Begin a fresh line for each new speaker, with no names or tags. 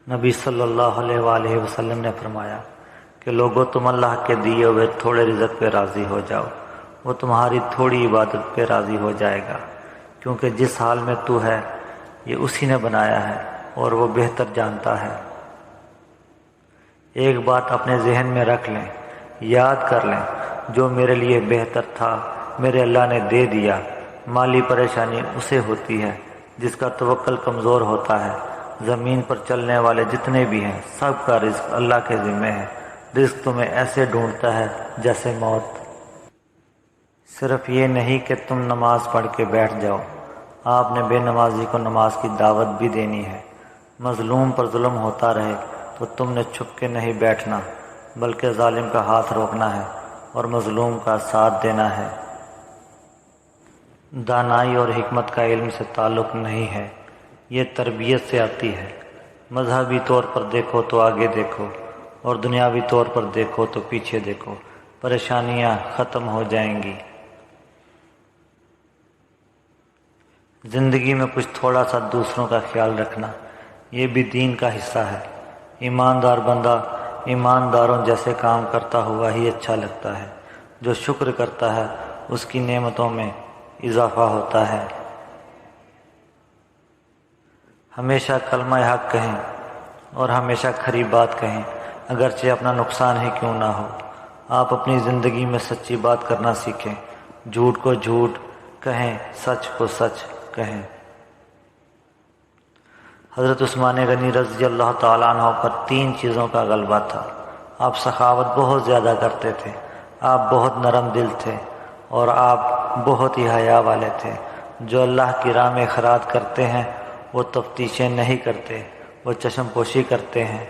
نبی صلی اللہ علیہ وآلہ وسلم نے فرمایا کہ لوگوں تم اللہ کے دیے ہوئے تھوڑے رزق پہ راضی ہو جاؤ، وہ تمہاری تھوڑی عبادت پہ راضی ہو جائے گا، کیونکہ جس حال میں تو ہے یہ اسی نے بنایا ہے اور وہ بہتر جانتا ہے۔ ایک بات اپنے ذہن میں رکھ لیں، یاد کر لیں، جو میرے لیے بہتر تھا میرے اللہ نے دے دیا۔ مالی پریشانی اسے ہوتی ہے جس کا توکل کمزور ہوتا ہے۔ زمین پر چلنے والے جتنے بھی ہیں سب کا رزق اللہ کے ذمہ ہے۔ رزق تمہیں ایسے ڈھونڈتا ہے جیسے موت۔ صرف یہ نہیں کہ تم نماز پڑھ کے بیٹھ جاؤ، آپ نے بے نمازی کو نماز کی دعوت بھی دینی ہے۔ مظلوم پر ظلم ہوتا رہے تو تم نے چھپ کے نہیں بیٹھنا، بلکہ ظالم کا ہاتھ روکنا ہے اور مظلوم کا ساتھ دینا ہے۔ دانائی اور حکمت کا علم سے تعلق نہیں ہے، یہ تربیت سے آتی ہے۔ مذہبی طور پر دیکھو تو آگے دیکھو اور دنیاوی طور پر دیکھو تو پیچھے دیکھو، پریشانیاں ختم ہو جائیں گی۔ زندگی میں کچھ تھوڑا سا دوسروں کا خیال رکھنا، یہ بھی دین کا حصہ ہے۔ ایماندار بندہ ایمانداروں جیسے کام کرتا ہوا ہی اچھا لگتا ہے۔ جو شکر کرتا ہے اس کی نعمتوں میں اضافہ ہوتا ہے۔ ہمیشہ کلمہ حق کہیں اور ہمیشہ کھری بات کہیں، اگرچہ اپنا نقصان ہی کیوں نہ ہو۔ آپ اپنی زندگی میں سچی بات کرنا سیکھیں، جھوٹ کو جھوٹ کہیں، سچ کو سچ کہیں۔ حضرت عثمان غنی رضی اللہ تعالیٰ عنہ پر 3 چیزوں کا غلبہ تھا۔ آپ سخاوت بہت زیادہ کرتے تھے، آپ بہت نرم دل تھے اور آپ بہت ہی حیا والے تھے۔ جو اللہ کی راہ میں خیرات کرتے ہیں وہ تفتیشیں نہیں کرتے، وہ چشم پوشی کرتے ہیں۔